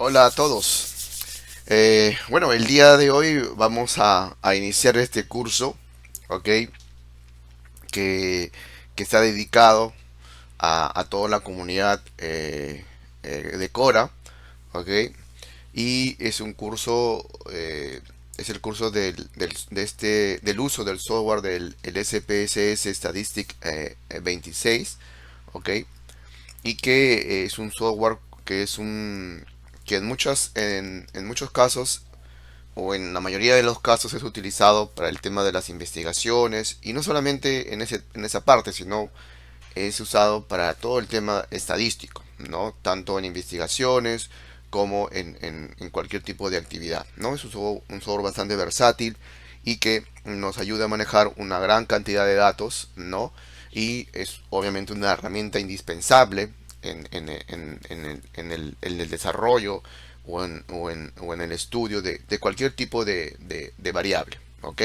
Hola a todos. Bueno, el día de hoy vamos a iniciar este curso, ¿ok? Que, que está dedicado a toda la comunidad de Cora, ¿ok? Y es un curso, es el curso del uso del software del SPSS Statistic 26, ¿ok? Y que es un software que en muchos casos o en la mayoría de los casos es utilizado para el tema de las investigaciones y no solamente en esa parte, sino es usado para todo el tema estadístico, ¿no? Tanto en investigaciones como en cualquier tipo de actividad, ¿no? Es un software bastante versátil y que nos ayuda a manejar una gran cantidad de datos, ¿no? Y es obviamente una herramienta indispensable en el desarrollo o en el estudio de cualquier tipo de variable, ¿ok?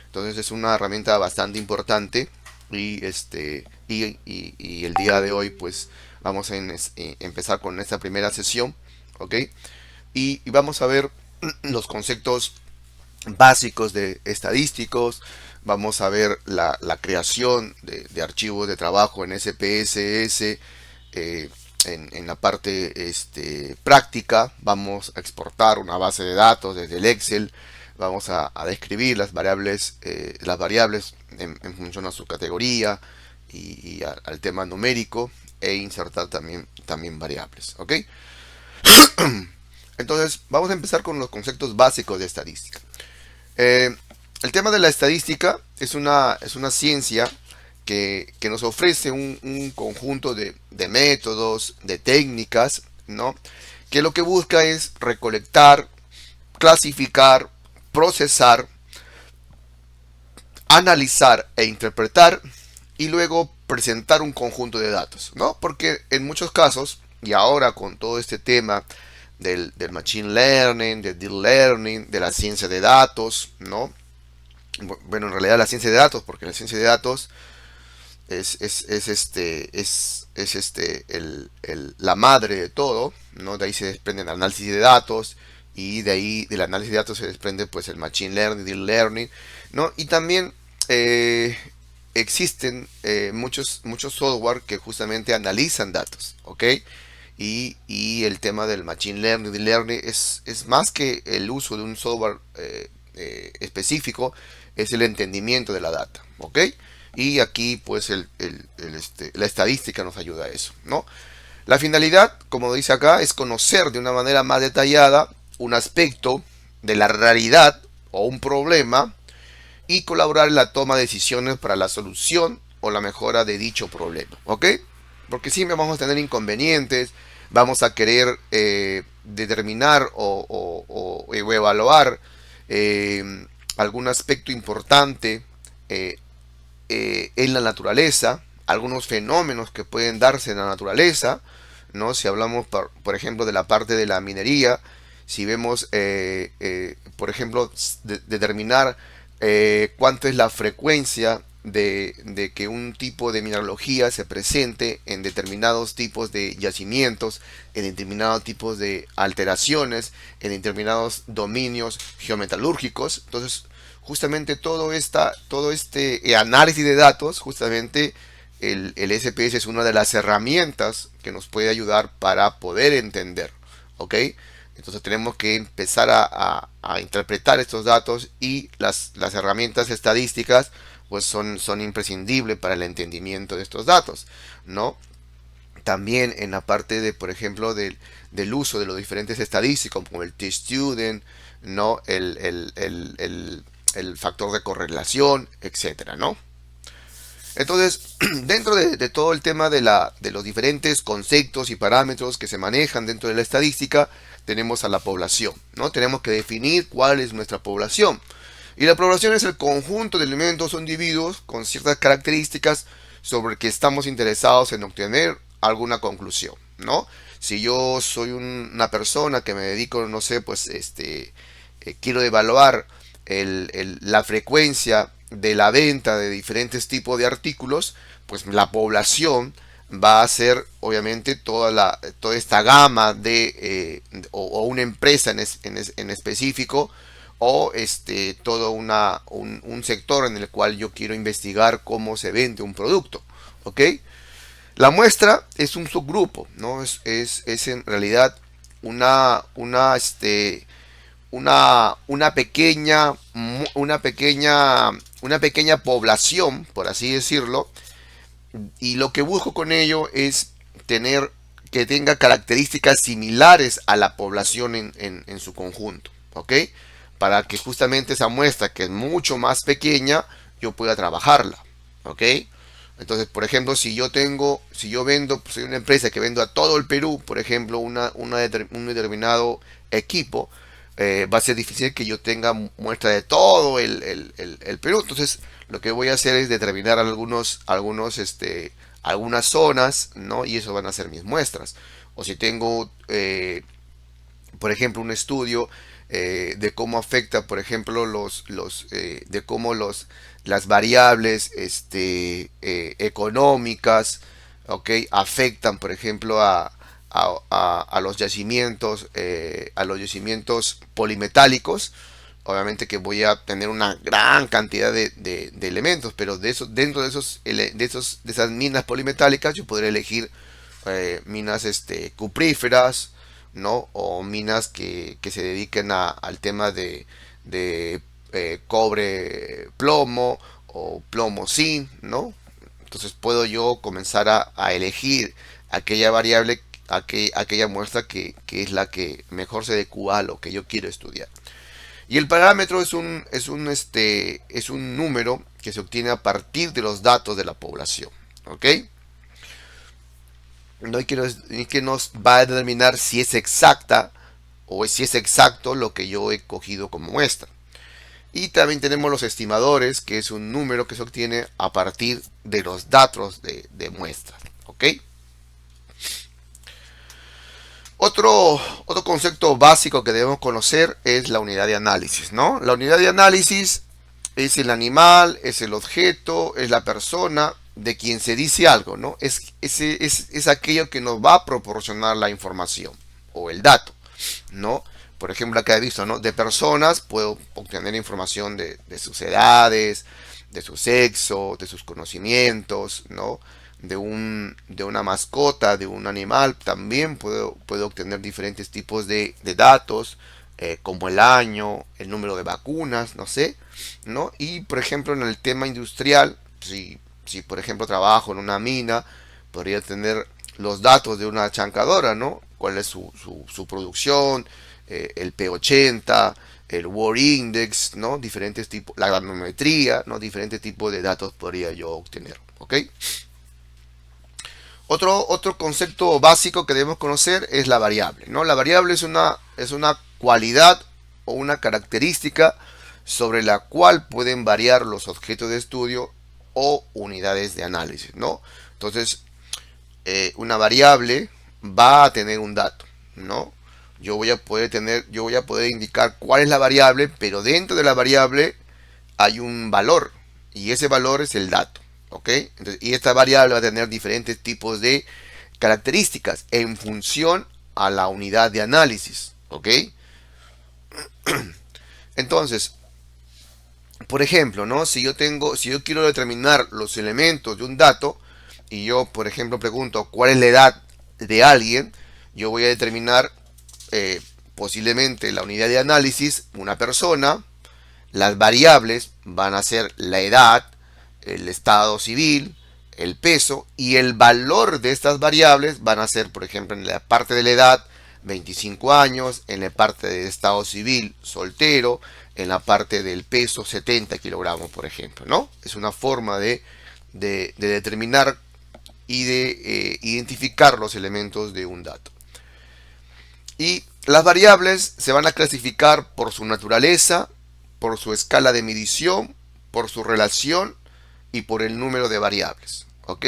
Entonces es una herramienta bastante importante y el día de hoy pues vamos a empezar con esta primera sesión, ¿ok? Y vamos a ver los conceptos básicos de estadísticos, vamos a ver la creación de archivos de trabajo en SPSS, en la parte práctica, vamos a exportar una base de datos desde el Excel, vamos a describir las variables en función a su categoría y al tema numérico e insertar también variables, ¿ok? Entonces, vamos a empezar con los conceptos básicos de estadística. Eh, el tema de la estadística es una ciencia que nos ofrece un conjunto de métodos, de técnicas, ¿no? Que lo que busca es recolectar, clasificar, procesar, analizar e interpretar y luego presentar un conjunto de datos, ¿no? Porque en muchos casos, y ahora con todo este tema del machine learning, del deep learning, de la ciencia de datos, ¿no? Bueno, en realidad la ciencia de datos, porque la ciencia de datos es la madre de todo, ¿no? De ahí se desprende el análisis de datos y de ahí del análisis de datos se desprende pues el machine learning, deep learning, ¿no? Y también eh, existen muchos software que justamente analizan datos, ¿ok? Y el tema del machine learning, deep learning es más que el uso de un software específico, es el entendimiento de la data, ¿ok? Y aquí pues la estadística nos ayuda a eso, ¿no? La finalidad, como dice acá, es conocer de una manera más detallada un aspecto de la realidad o un problema y colaborar en la toma de decisiones para la solución o la mejora de dicho problema, ¿ok? Porque siempre vamos a tener inconvenientes, vamos a querer determinar o evaluar eh, algún aspecto importante eh, en la naturaleza, algunos fenómenos que pueden darse en la naturaleza, ¿no? Si hablamos, por ejemplo, de la parte de la minería, si vemos, por ejemplo, determinar cuánto es la frecuencia de que un tipo de mineralogía se presente en determinados tipos de yacimientos, en determinados tipos de alteraciones, en determinados dominios geometalúrgicos. Entonces, justamente todo este análisis de datos, justamente el SPS es una de las herramientas que nos puede ayudar para poder entender, ¿ok? Entonces tenemos que empezar a interpretar estos datos y las herramientas estadísticas pues son imprescindibles para el entendimiento de estos datos, ¿no? También en la parte de, por ejemplo, del uso de los diferentes estadísticos, como el T-Student, ¿no? El factor de correlación, etcétera, ¿no? Entonces, dentro de todo el tema de los diferentes conceptos y parámetros que se manejan dentro de la estadística, tenemos a la población, ¿no? Tenemos que definir cuál es nuestra población. Y la población es el conjunto de elementos o individuos con ciertas características sobre que estamos interesados en obtener alguna conclusión, ¿no? Si yo soy una persona que me dedico, no sé, pues quiero evaluar la frecuencia de la venta de diferentes tipos de artículos, pues la población va a ser obviamente toda esta gama o una empresa en específico, o todo un sector en el cual yo quiero investigar cómo se vende un producto. ¿Ok? La muestra es un subgrupo, ¿no? Es en realidad una, una, este, una pequeña, una pequeña población, por así decirlo, y lo que busco con ello es tener que tenga características similares a la población en su conjunto, ¿ok? Para que justamente esa muestra, que es mucho más pequeña, yo pueda trabajarla, ¿ok? Entonces, por ejemplo, si yo vendo, pues soy una empresa que vendo a todo el Perú, por ejemplo, un determinado equipo, va a ser difícil que yo tenga muestra de todo el Perú. Entonces, lo que voy a hacer es determinar algunas zonas, ¿no? Y eso van a ser mis muestras. O si tengo, por ejemplo, un estudio de cómo afecta, por ejemplo, de cómo las variables económicas, ¿ok? Afectan, por ejemplo, a los yacimientos polimetálicos. Obviamente que voy a tener una gran cantidad de elementos, pero dentro de esas minas polimetálicas yo podré elegir minas cupríferas, ¿no? O minas que se dediquen al tema de cobre plomo o plomo zinc, ¿no? Entonces puedo yo comenzar a elegir aquella variable, aquella muestra que es la que mejor se adecua a lo que yo quiero estudiar. Y el parámetro es un número que se obtiene a partir de los datos de la población. ¿Ok? No hay que nos va a determinar si es exacta o si es exacto lo que yo he cogido como muestra. Y también tenemos los estimadores, que es un número que se obtiene a partir de los datos de muestras. ¿Ok? Otro concepto básico que debemos conocer es la unidad de análisis, ¿no? La unidad de análisis es el animal, es el objeto, es la persona de quien se dice algo, ¿no? Es aquello que nos va a proporcionar la información o el dato, ¿no? Por ejemplo, acá he visto, ¿no? De personas puedo obtener información de sus edades, de su sexo, de sus conocimientos, ¿no? De una mascota, de un animal, también puedo obtener diferentes tipos de datos, como el año, el número de vacunas, no sé, ¿no? Y por ejemplo en el tema industrial, si por ejemplo trabajo en una mina, podría tener los datos de una chancadora, ¿no? Cuál es su producción, el P80, el World Index, ¿no? Diferentes tipos, la granometría, ¿no? Diferentes tipos de datos podría yo obtener, ¿ok? Otro concepto básico que debemos conocer es la variable, ¿no? La variable es una cualidad o una característica sobre la cual pueden variar los objetos de estudio o unidades de análisis, ¿no? Entonces, una variable va a tener un dato, ¿no? Yo voy a poder indicar cuál es la variable, pero dentro de la variable hay un valor y ese valor es el dato, ¿ok? Entonces, y esta variable va a tener diferentes tipos de características en función a la unidad de análisis, ¿ok? Entonces, por ejemplo, ¿no? Si yo quiero determinar los elementos de un dato y yo, por ejemplo, pregunto cuál es la edad de alguien, yo voy a determinar posiblemente la unidad de análisis, una persona. Las variables van a ser la edad, el estado civil, el peso, y el valor de estas variables van a ser, por ejemplo, en la parte de la edad, 25 años, en la parte del estado civil, soltero, en la parte del peso, 70 kilogramos, por ejemplo, ¿no? Es una forma de determinar y de identificar los elementos de un dato. Y las variables se van a clasificar por su naturaleza, por su escala de medición, por su relación y por el número de variables. ¿Ok?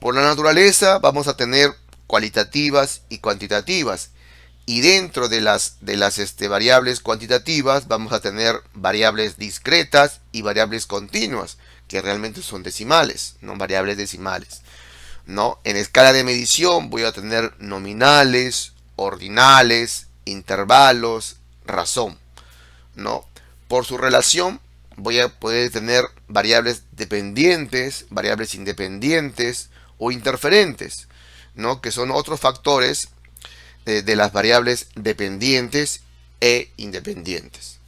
Por la naturaleza vamos a tener cualitativas y cuantitativas. Y dentro de las variables cuantitativas vamos a tener variables discretas y variables continuas, que realmente son decimales, no variables decimales. ¿no? En escala de medición voy a tener nominales, ordinales, intervalos, razón, ¿no? Por su relación voy a poder tener variables dependientes, variables independientes o interferentes, ¿no? Que son otros factores de las variables dependientes e independientes,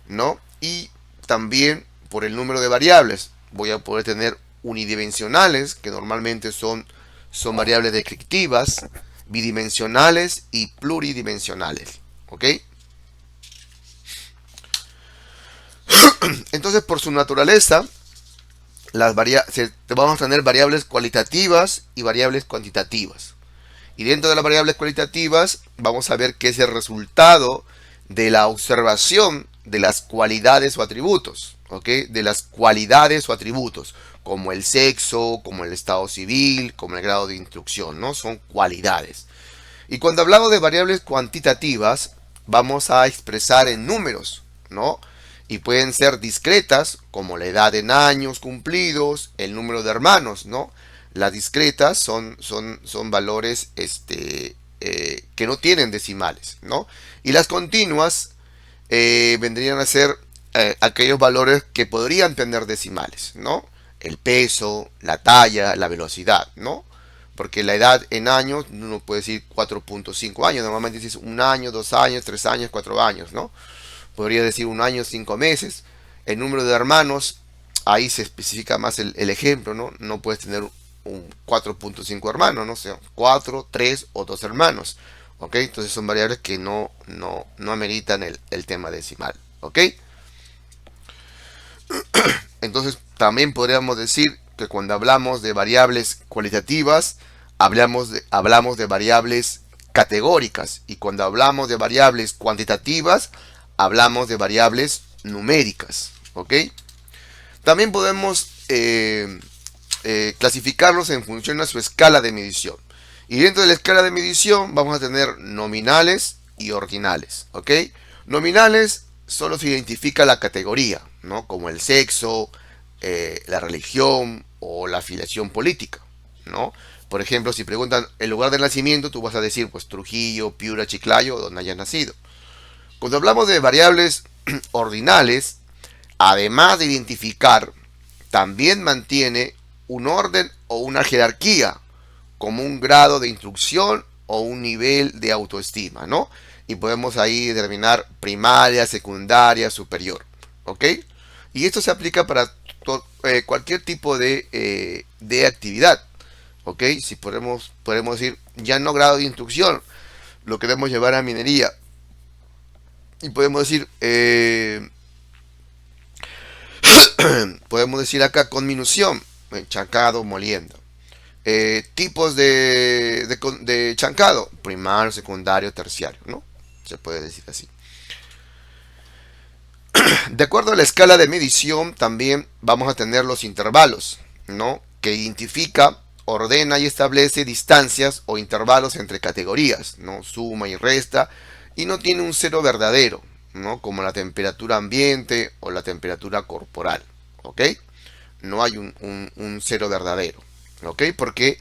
¿no? Y también por el número de variables voy a poder tener unidimensionales, que normalmente son variables descriptivas, bidimensionales y pluridimensionales, ¿ok? Entonces, por su naturaleza, vamos a tener variables cualitativas y variables cuantitativas. Y dentro de las variables cualitativas vamos a ver qué es el resultado de la observación de las cualidades o atributos, ¿ok? De las cualidades o atributos, como el sexo, como el estado civil, como el grado de instrucción, ¿no? Son cualidades. Y cuando hablamos de variables cuantitativas, vamos a expresar en números, ¿no? Y pueden ser discretas, como la edad en años cumplidos, el número de hermanos, ¿no? Las discretas son valores que no tienen decimales, ¿no? Y las continuas vendrían a ser aquellos valores que podrían tener decimales, ¿no? El peso, la talla, la velocidad, ¿no? Porque la edad en años, uno puede decir 4.5 años, normalmente dices un año, 2 años, 3 años, 4 años, ¿no? Podría decir un año, 5 meses. El número de hermanos, ahí se especifica más el ejemplo, ¿no? No puedes tener un 4.5 hermanos, ¿no? O sea, 4, 3 o 2 hermanos. ¿Ok? Entonces son variables que no ameritan el tema decimal. ¿Ok? Entonces también podríamos decir que cuando hablamos de variables cualitativas, hablamos de variables categóricas. Y cuando hablamos de variables cuantitativas, hablamos de variables numéricas. ¿Ok? También podemos clasificarlos en función a su escala de medición. Y dentro de la escala de medición vamos a tener nominales y ordinales. ¿Ok? Nominales solo se identifica la categoría, ¿no? Como el sexo, la religión o la afiliación política, ¿no? Por ejemplo, si preguntan el lugar de nacimiento, tú vas a decir pues Trujillo, Piura, Chiclayo, donde hayas nacido. Cuando hablamos de variables ordinales, además de identificar, también mantiene un orden o una jerarquía, como un grado de instrucción o un nivel de autoestima, ¿no? Y podemos ahí determinar primaria, secundaria, superior, ¿ok? Y esto se aplica para cualquier tipo de actividad, ¿ok? Si podemos decir, ya no grado de instrucción, lo queremos llevar a minería. Y podemos decir acá conminución, chancado, molienda. Tipos de chancado, primario, secundario, terciario, ¿no? Se puede decir así. De acuerdo a la escala de medición, también vamos a tener los intervalos, ¿no? Que identifica, ordena y establece distancias o intervalos entre categorías, ¿no? Suma y resta, y no tiene un cero verdadero, ¿no? Como la temperatura ambiente o la temperatura corporal, ¿ok? No hay un cero verdadero, ¿ok? Porque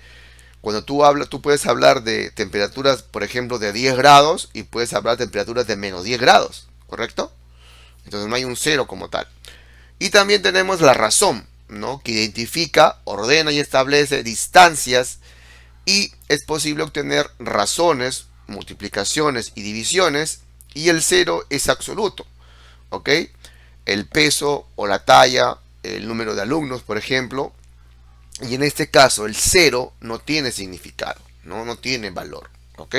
cuando tú puedes hablar de temperaturas, por ejemplo, de 10 grados y puedes hablar de temperaturas de menos 10 grados, ¿correcto? Entonces no hay un cero como tal. Y también tenemos la razón, ¿no? Que identifica, ordena y establece distancias y es posible obtener razones, multiplicaciones y divisiones y el cero es absoluto, ¿ok? El peso o la talla, el número de alumnos, por ejemplo, y en este caso el cero no tiene significado, no tiene valor, ¿ok?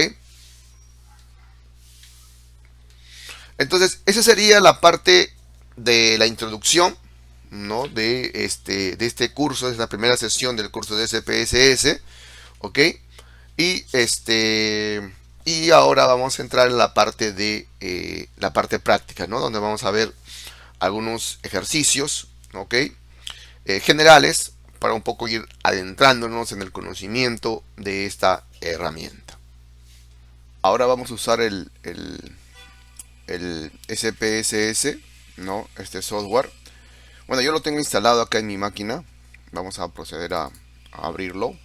Entonces, esa sería la parte de la introducción, ¿no? De este curso, de esta primera sesión del curso de SPSS, ¿ok? Y y ahora vamos a entrar en la parte de la parte práctica, ¿no? Donde vamos a ver algunos ejercicios, ¿ok? Generales para un poco ir adentrándonos en el conocimiento de esta herramienta. Ahora vamos a usar el SPSS, ¿no? Este software. Bueno, yo lo tengo instalado acá en mi máquina. Vamos a proceder a abrirlo.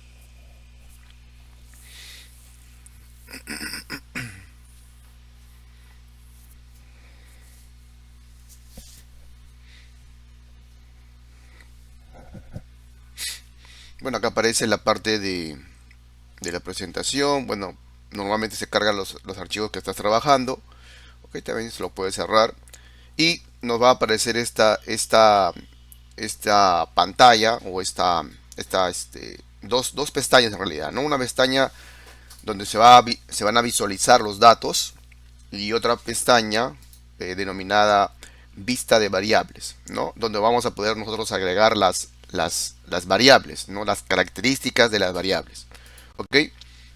Bueno, acá aparece la parte de la presentación. Bueno, normalmente se cargan los archivos que estás trabajando. Ok, también se lo puedes cerrar. Y nos va a aparecer esta pantalla o dos pestañas en realidad, ¿no? Una pestaña donde se van a visualizar los datos y otra pestaña denominada vista de variables, ¿no? Donde vamos a poder nosotros agregar las variables, ¿no? Las características de las variables. ¿Ok?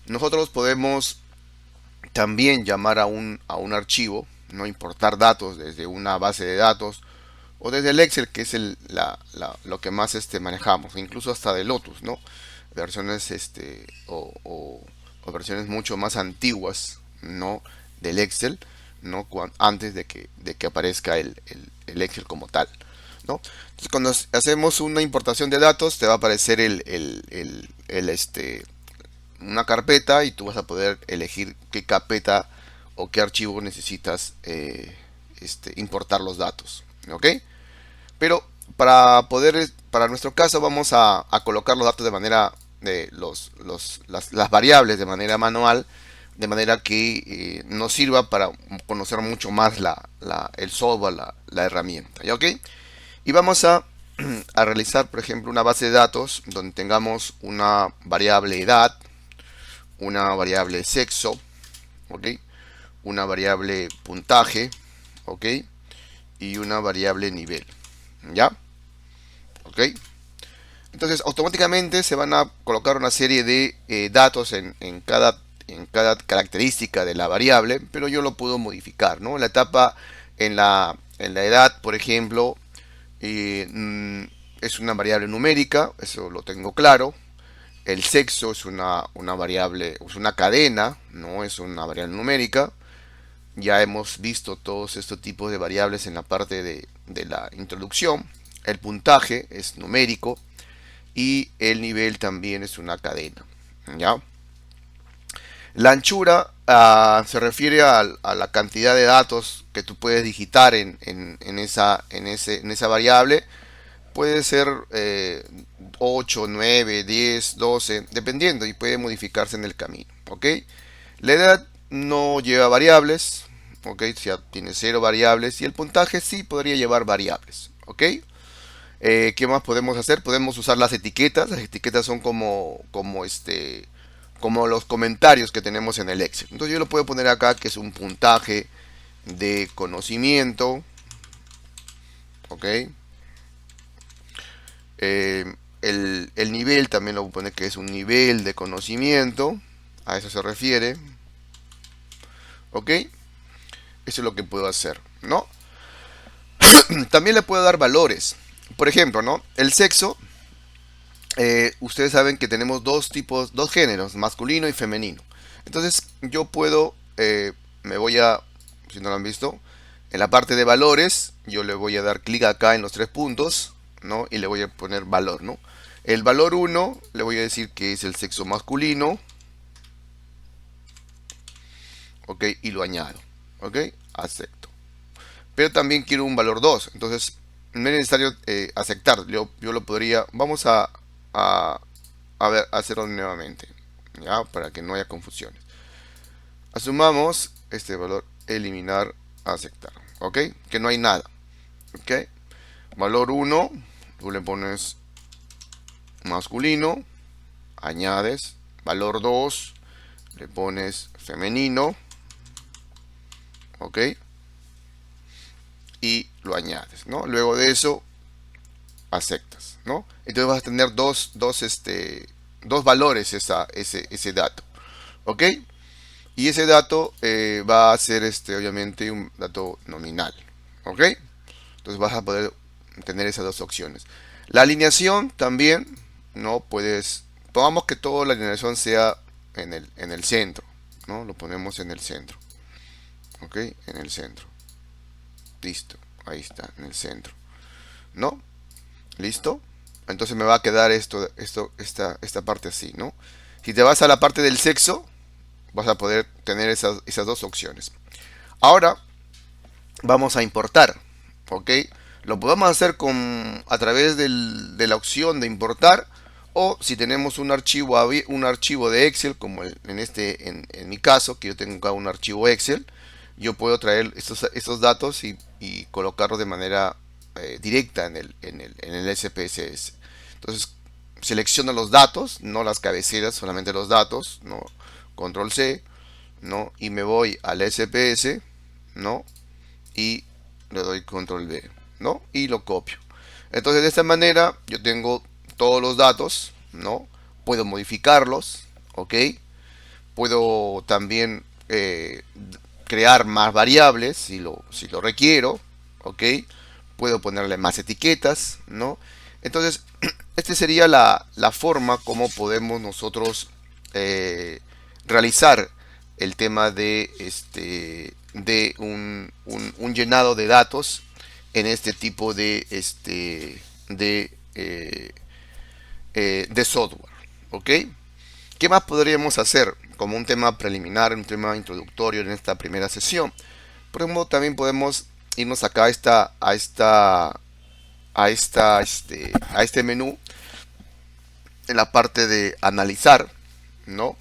Nosotros podemos también llamar a un archivo, no importar datos desde una base de datos o desde el Excel, que es lo que más manejamos, incluso hasta de Lotus, ¿no? Versiones o versiones mucho más antiguas, ¿no? Del Excel, ¿no? Antes de que aparezca el Excel como tal, ¿no? Entonces, cuando hacemos una importación de datos, te va a aparecer una carpeta y tú vas a poder elegir qué carpeta o qué archivo necesitas importar los datos, ¿ok? Pero para nuestro caso vamos a colocar los datos de manera de las variables de manera manual, de manera que nos sirva para conocer mucho más el software, la herramienta, ¿ya? ¿Ok? Y vamos a realizar, por ejemplo, una base de datos donde tengamos una variable edad, una variable sexo, ¿ok? Una variable puntaje, ¿ok? Y una variable nivel, ¿ya? ¿Ok? Entonces automáticamente se van a colocar una serie de datos en cada característica de la variable, pero yo lo puedo modificar, ¿no? La etapa en la edad, por ejemplo, es una variable numérica, eso lo tengo claro. El sexo es una variable, es una cadena, no es una variable numérica. Ya hemos visto todos estos tipos de variables en la parte de la introducción. El puntaje es numérico y el nivel también es una cadena. ¿Ya? La anchura se refiere a la cantidad de datos que tú puedes digitar en esa variable. Puede ser 8, 9, 10, 12, dependiendo, y puede modificarse en el camino. ¿Ok? La edad no lleva variables. ¿Ok? Ya tiene cero variables. Y el puntaje sí podría llevar variables. ¿Ok? ¿Qué más podemos hacer? Podemos usar las etiquetas. Las etiquetas son como los comentarios que tenemos en el Excel. Entonces yo lo puedo poner acá que es un puntaje de conocimiento. ¿Ok? El nivel también lo voy a poner que es un nivel de conocimiento. A eso se refiere. ¿Ok? Eso es lo que puedo hacer, ¿no? También le puedo dar valores. Por ejemplo, ¿no? El sexo. Ustedes saben que tenemos dos géneros, masculino y femenino. Entonces yo puedo, si no lo han visto, en la parte de valores, yo le voy a dar clic acá en los tres puntos, ¿no? Y le voy a poner valor, ¿no? El valor 1 le voy a decir que es el sexo masculino, ¿ok? Y lo añado, ¿ok? Acepto. Pero también quiero un valor 2, entonces no es necesario aceptar. Yo lo podría, vamos a, a ver, hacerlo nuevamente, ¿ya? Para que no haya confusiones. Asumamos este valor, eliminar, aceptar, ¿ok? Que no hay nada, ¿ok? Valor 1, tú le pones masculino, añades. Valor 2, le pones femenino, ¿ok? Y lo añades, ¿no? Luego de eso, aceptas, ¿no? Entonces vas a tener dos valores ese dato, ¿ok? Y ese dato va a ser obviamente un dato nominal, ¿ok? Entonces vas a poder tener esas dos opciones. La alineación también, no puedes, pongamos que toda la alineación sea en el centro, ¿no? Lo ponemos en el centro, ¿ok? En el centro, listo, ahí está, en el centro, ¿no? ¿Listo? Entonces me va a quedar esta parte así, ¿no? Si te vas a la parte del sexo, vas a poder tener esas dos opciones. Ahora vamos a importar, ¿ok? Lo podemos hacer a través de la opción de importar, o si tenemos un archivo de Excel, como en mi caso, que yo tengo acá un archivo Excel, yo puedo traer estos datos y colocarlos de manera directa en el SPSS. Entonces, selecciono los datos, no las cabeceras, solamente los datos, ¿no? Control C, ¿no? Y me voy al SPS, ¿no? Y le doy control V, ¿no? Y lo copio. Entonces de esta manera yo tengo todos los datos, ¿no? Puedo modificarlos, ¿ok? Puedo también crear más variables si lo requiero, ¿ok? Puedo ponerle más etiquetas, ¿no? Entonces, esta sería la forma como podemos nosotros eh, realizar el tema de un llenado de datos en este tipo de software, ¿ok? ¿Qué más podríamos hacer como un tema preliminar, un tema introductorio en esta primera sesión? Por ejemplo, también podemos irnos acá a este menú en la parte de analizar, ¿no?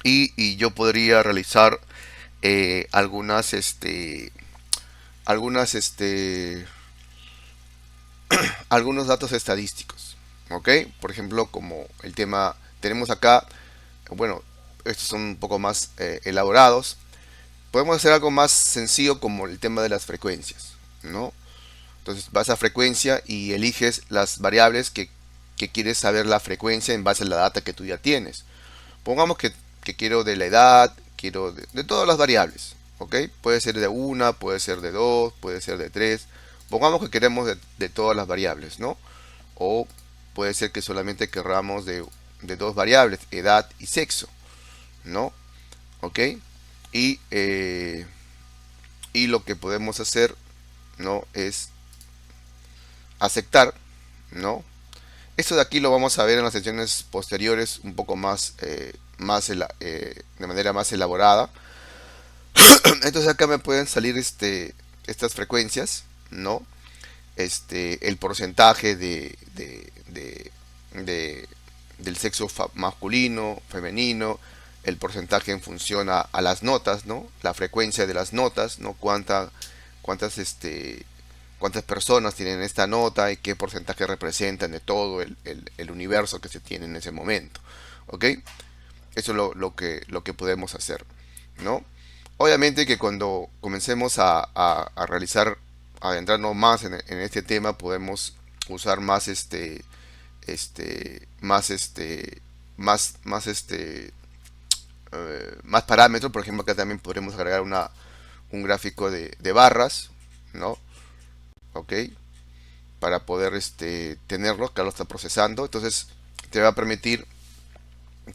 Y yo podría realizar algunas, algunas, algunos datos estadísticos, ¿ok? Por ejemplo, como el tema, tenemos acá, bueno, estos son un poco más elaborados. Podemos hacer algo más sencillo como el tema de las frecuencias, ¿no? Entonces vas a frecuencia y eliges las variables que quieres saber la frecuencia en base a la data que tú ya tienes. Pongamos que quiero de la edad, quiero de todas las variables, ¿ok? Puede ser de una, puede ser de dos, puede ser de tres. Pongamos que queremos de todas las variables, ¿no? O puede ser que solamente querramos de dos variables, edad y sexo, ¿no? ¿Ok? Y, eh, y lo que podemos hacer, ¿no? Es aceptar, ¿no? Esto de aquí lo vamos a ver en las sesiones posteriores un poco de manera más elaborada. Entonces acá me pueden salir estas frecuencias, ¿no? El porcentaje de- del sexo masculino, femenino, el porcentaje en función a las notas, ¿no? La frecuencia de las notas, ¿no? Cuántas, cuántas personas tienen esta nota y qué porcentaje representan de todo el universo que se tiene en ese momento, ¿ok? Eso es lo que podemos hacer, ¿no? Obviamente que cuando comencemos a realizar, a adentrarnos más en este tema, podemos usar más, más parámetros. Por ejemplo, acá también podremos agregar un gráfico de barras, ¿no? ¿Ok? Para poder tenerlo, que lo está procesando. Entonces, te va a permitir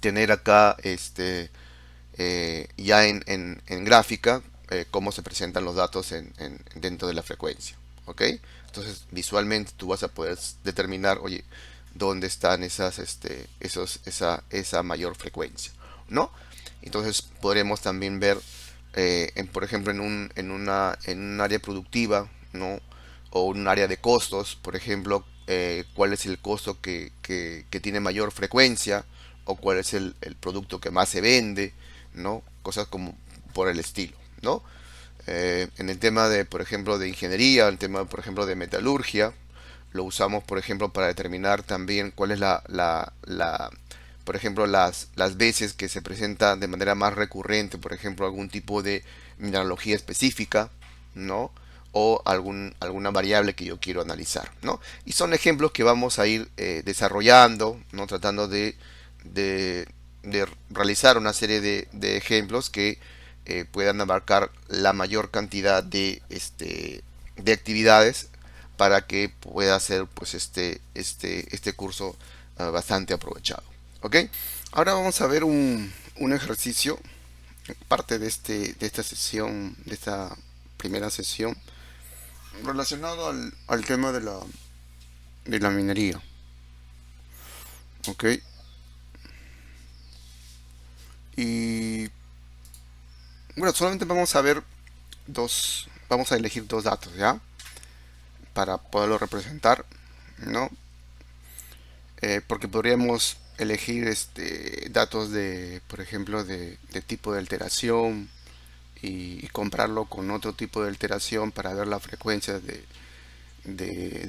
tener acá ya en gráfica cómo se presentan los datos dentro de la frecuencia. ¿Ok? Entonces visualmente tú vas a poder determinar, oye, dónde están esa mayor frecuencia, ¿no? Entonces podremos también ver, por ejemplo, en un área productiva, ¿no? O un área de costos, por ejemplo, cuál es el costo que tiene mayor frecuencia, o cuál es el producto que más se vende, ¿no? Cosas como por el estilo, ¿no? En el tema de, por ejemplo, de ingeniería, en el tema, por ejemplo, de metalurgia, lo usamos, por ejemplo, para determinar también cuál es por ejemplo, las veces que se presenta de manera más recurrente, por ejemplo, algún tipo de mineralogía específica, ¿no? O alguna variable que yo quiero analizar, ¿no? Y son ejemplos que vamos a ir desarrollando, ¿no? Tratando de, de realizar una serie de ejemplos que puedan abarcar la mayor cantidad de actividades para que pueda ser pues este curso bastante aprovechado. ¿Ok? Ahora vamos a ver un ejercicio, parte de esta sesión, de esta primera sesión, relacionado al tema de la minería. ¿Ok? Y bueno, solamente vamos a ver vamos a elegir dos datos, ¿ya? Para poderlo representar, ¿no? Porque podríamos elegir datos de, por ejemplo, de tipo de alteración y compararlo con otro tipo de alteración para ver la frecuencia de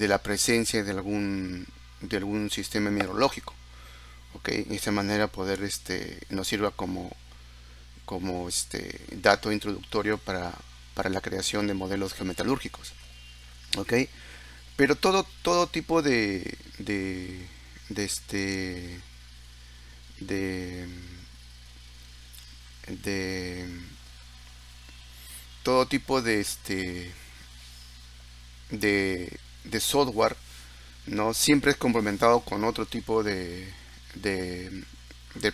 la presencia de algún sistema meteorológico. ¿Ok? De esta manera poder nos sirva como dato introductorio para la creación de modelos geometalúrgicos. ¿Ok? Pero todo tipo de este de, de todo tipo de software, no siempre es complementado con otro tipo de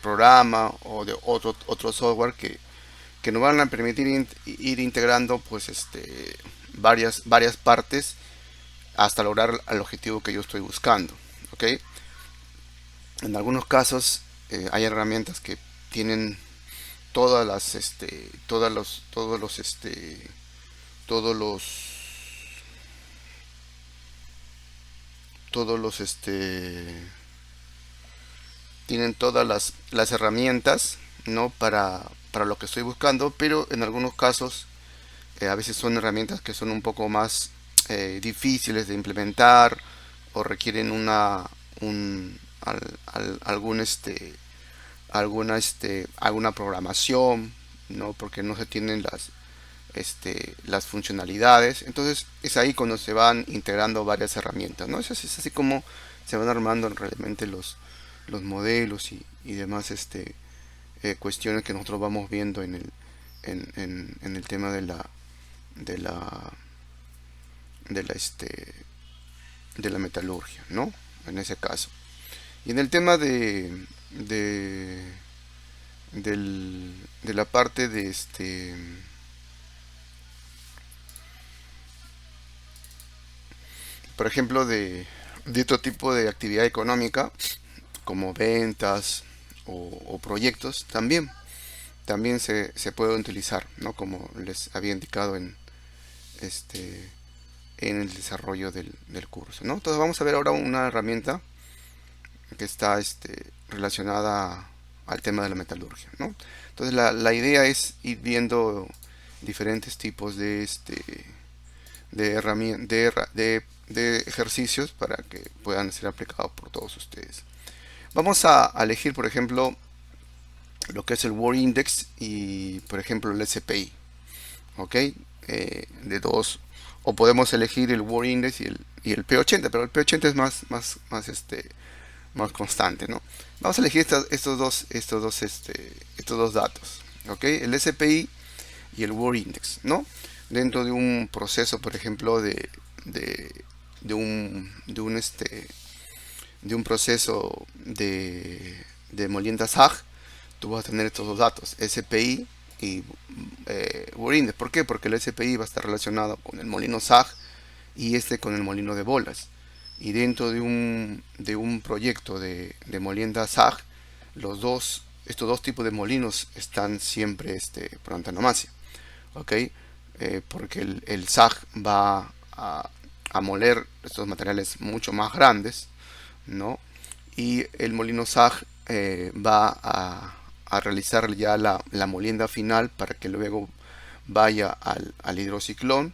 programa o de otro software que nos van a permitir ir integrando pues varias partes hasta lograr el objetivo que yo estoy buscando. ¿Ok? En algunos casos hay herramientas que tienen todas las todos los todos los tienen todas las herramientas, no para lo que estoy buscando, pero en algunos casos a veces son herramientas que son un poco más difíciles de implementar o requieren algún alguna programación, no, porque no se tienen las funcionalidades. Entonces es ahí cuando se van integrando varias herramientas, ¿no? Es así como se van armando realmente los modelos y demás cuestiones que nosotros vamos viendo en el tema de la de la de la metalurgia, ¿no? En ese caso. Y en el tema de la parte por ejemplo, de otro tipo de actividad económica, como ventas o proyectos, también se puede utilizar, ¿no? Como les había indicado este, en el desarrollo del curso, ¿no? Entonces vamos a ver ahora una herramienta que está relacionada al tema de la metalurgia, ¿no? Entonces la idea es ir viendo diferentes tipos de ejercicios para que puedan ser aplicados por todos ustedes. Vamos a elegir, por ejemplo, lo que es el World Index y, por ejemplo, el SPI. ¿Ok? De dos. O podemos elegir el World Index y el P80, pero el P80 es más constante, ¿no? Vamos a elegir estos dos datos. ¿Ok? El SPI y el World Index, ¿no? Dentro de un proceso, por ejemplo, de, de un proceso de molienda SAG, tú vas a tener estos dos datos, SPI y World Index. ¿Por qué? Porque el SPI va a estar relacionado con el molino SAG y con el molino de bolas. Y dentro de un proyecto de molienda SAG, estos dos tipos de molinos están siempre por antonomasia. ¿Ok? Porque el SAG va a moler estos materiales mucho más grandes, ¿no? Y el molino SAG va a realizar ya la molienda final para que luego vaya al hidrociclón,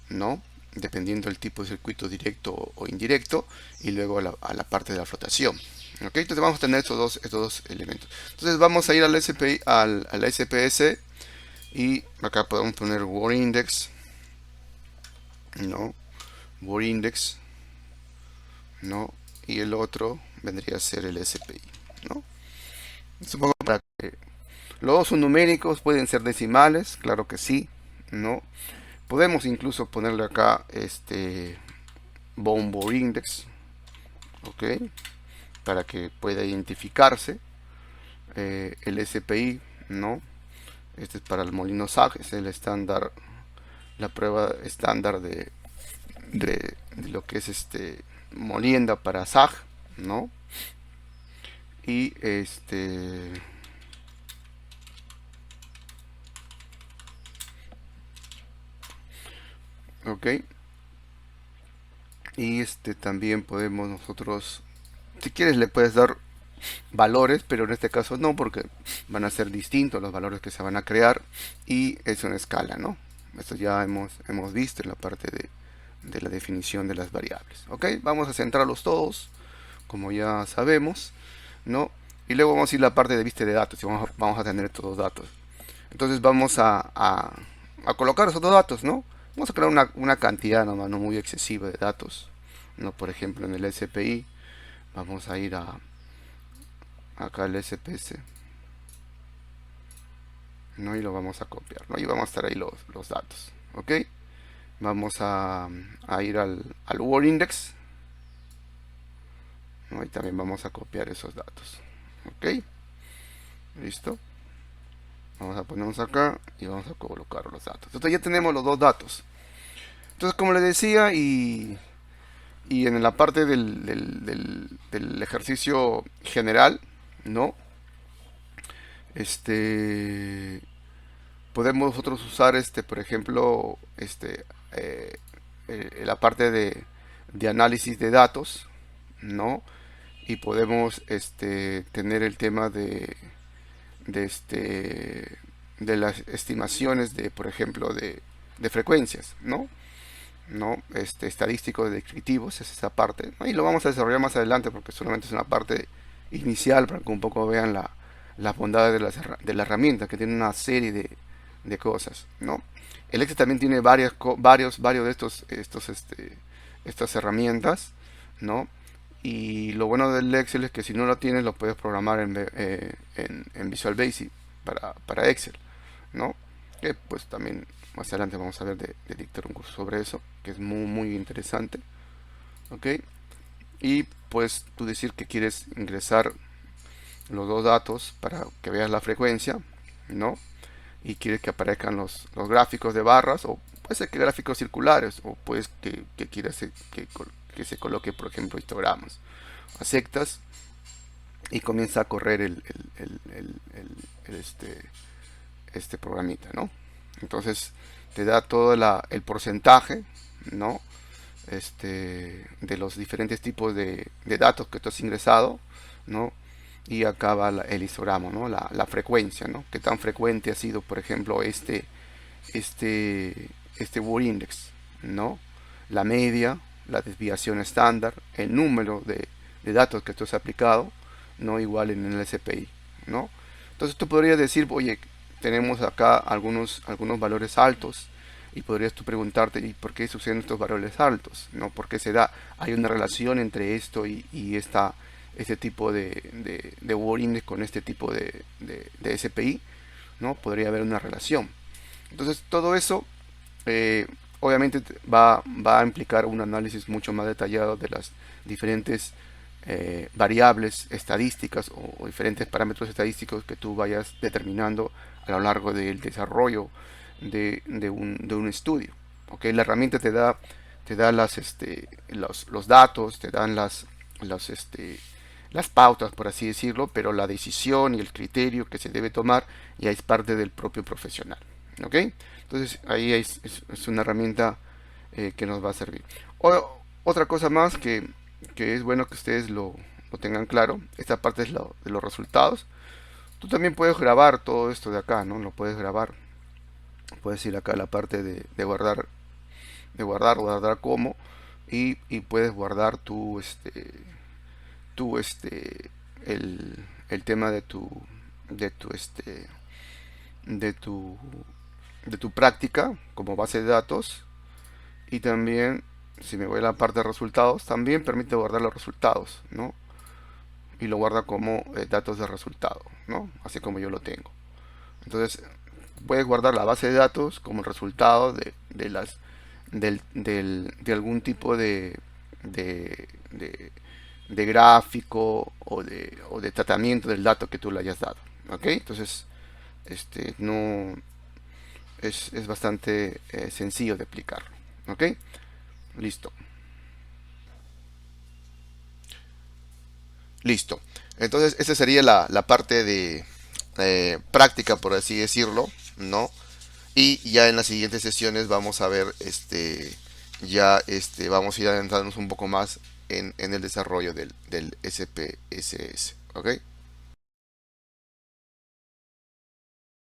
¿no? Dependiendo del tipo de circuito directo o indirecto, y luego a la parte de la flotación. ¿Ok? Entonces vamos a tener estos dos elementos. Entonces vamos a ir al SPI, al SPS, y acá podemos poner World Index, ¿no? World Index, ¿no? Y el otro vendría a ser el SPI, ¿no? Supongo para que los dos son numéricos, pueden ser decimales, claro que sí, ¿no? Podemos incluso ponerle acá World Index, ¿ok? Para que pueda identificarse el SPI, ¿no? Este es para el molino SAG, es el estándar, la prueba estándar de lo que es molienda para SAG, ¿no? Y ok. Y también podemos nosotros, si quieres le puedes dar valores, pero en este caso no, porque van a ser distintos los valores que se van a crear y es una escala, ¿no? Esto ya hemos visto en la parte de la definición de las variables. Ok, vamos a centrarlos todos, como ya sabemos, ¿no? Y luego vamos a ir a la parte de vista de datos y vamos a tener estos dos datos. Entonces vamos a colocar esos dos datos, ¿no? Vamos a crear una cantidad nomás, no muy excesiva de datos, ¿no? Por ejemplo, en el SPI vamos a ir acá al SPS, ¿no? Y lo vamos a copiar, ¿no? Y vamos a estar ahí los datos, ¿ok? Vamos a ir al Word Index, ¿no? Y también vamos a copiar esos datos, ¿ok? Listo. Vamos a ponernos acá y vamos a colocar los datos. Entonces ya tenemos los dos datos. Entonces, como les decía, y en la parte del ejercicio general, ¿no? Este, podemos nosotros usar, por ejemplo, la parte de análisis de datos, ¿no? Y podemos, tener el tema de de las estimaciones de, por ejemplo, de frecuencias, ¿no? ¿No? Estadísticos descriptivos, es esa parte, ¿no? Y lo vamos a desarrollar más adelante porque solamente es una parte inicial para que un poco vean las bondades de la herramienta, que tiene una serie de cosas, ¿no? El Excel también tiene varios de estas herramientas, ¿no? Y lo bueno del Excel es que si no lo tienes lo puedes programar en Visual Basic para Excel, ¿no? Que pues también más adelante vamos a ver de dictar un curso sobre eso, que es muy interesante, ¿ok? Y pues tú decir que quieres ingresar los dos datos para que veas la frecuencia, ¿no? Y quieres que aparezcan los gráficos de barras, o puede ser que gráficos circulares, o pues que quieras que se coloque, por ejemplo, histogramas. Aceptas y comienza a correr el, este programita, ¿no? Entonces te da todo el porcentaje, ¿no? De los diferentes tipos de datos que tú has ingresado, ¿no? Y acá va el histograma, ¿no? La frecuencia, ¿no? Qué tan frecuente ha sido, por ejemplo, este Word Index, ¿no? La media, la desviación estándar, el número de datos que tú has aplicado, no igual en el SPI, ¿no? Entonces tú podrías decir, oye, tenemos acá algunos valores altos y podrías tú preguntarte, ¿y por qué suceden estos valores altos? ¿No? ¿Por qué se da? Hay una relación entre esto y este tipo de Word Index con este tipo de SPI, ¿no? Podría haber una relación. Entonces todo eso obviamente va a implicar un análisis mucho más detallado de las diferentes variables estadísticas o diferentes parámetros estadísticos que tú vayas determinando a lo largo del desarrollo de un estudio. ¿Okay? La herramienta te da los datos, te dan las pautas, por así decirlo, pero la decisión y el criterio que se debe tomar ya es parte del propio profesional. ¿Ok? Entonces ahí es una herramienta que nos va a servir. Otra cosa más que es bueno que ustedes lo tengan claro, esta parte es de los resultados. Tú también puedes grabar todo esto de acá, ¿no? Lo puedes grabar. Puedes ir acá a la parte guardar como, y puedes guardar tu el tema de tu este de tu de tu práctica como base de datos. Y también, si me voy a la parte de resultados, también permite guardar los resultados, ¿no? Y lo guarda como datos de resultado, ¿no? Así como yo lo tengo. Entonces puedes guardar la base de datos como el resultado de algún tipo de, de gráfico o de tratamiento del dato que tú le hayas dado. ¿Ok? Entonces, no es bastante sencillo de aplicar. ¿Ok? Listo. Listo. Entonces, esa sería la parte de práctica, por así decirlo, ¿no? Y ya en las siguientes sesiones vamos a ver, ya vamos a ir adentrándonos un poco más en el desarrollo del SPSS. ¿Ok?